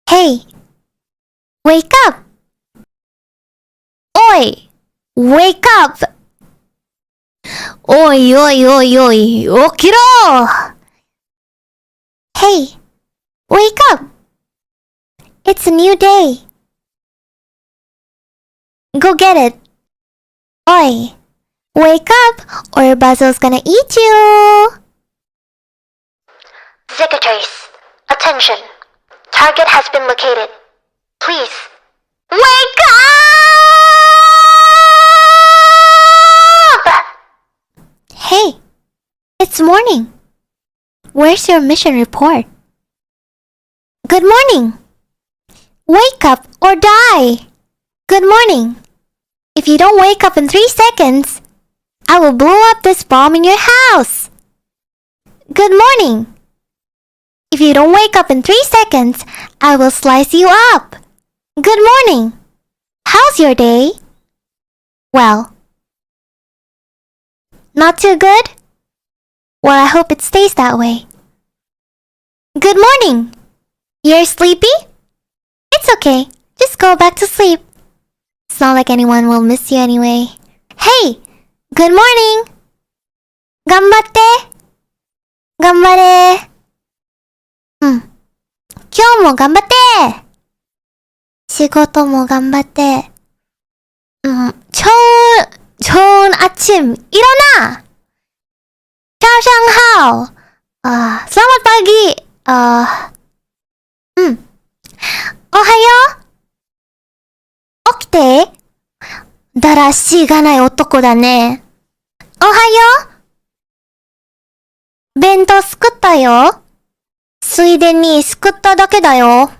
Hey, wake up! Oi, wake up! Oi, oi, oi, oi, okiro! Hey, wake up! It's a new day. Go get it. Oi, wake up or Basil's gonna eat you! Secretaries, attention. Target has been located. Please, wake up! Hey, it's morning. Where's your mission report? Good morning. Wake up or die. Good morning. If you don't wake up in 3 seconds, I will blow up this bomb in your house. Good morning. If you don't wake up in 3 seconds, I will slice you up. Good morning. How's your day? Well, not too good? Well, I hope it stays that way. Good morning. You're sleepy? It's okay. Just go back to sleep. It's not like anyone will miss you anyway. Hey! Good morning! 頑張って! 頑張れ! 今日も頑張って! 仕事も頑張って. 좋은 아침 일어나! 샤샹하오! selamat pagi! 오하요? 起きて! だらしがない男だね. おはよ? 弁当作ったよ. ついでにすくっただけだよ.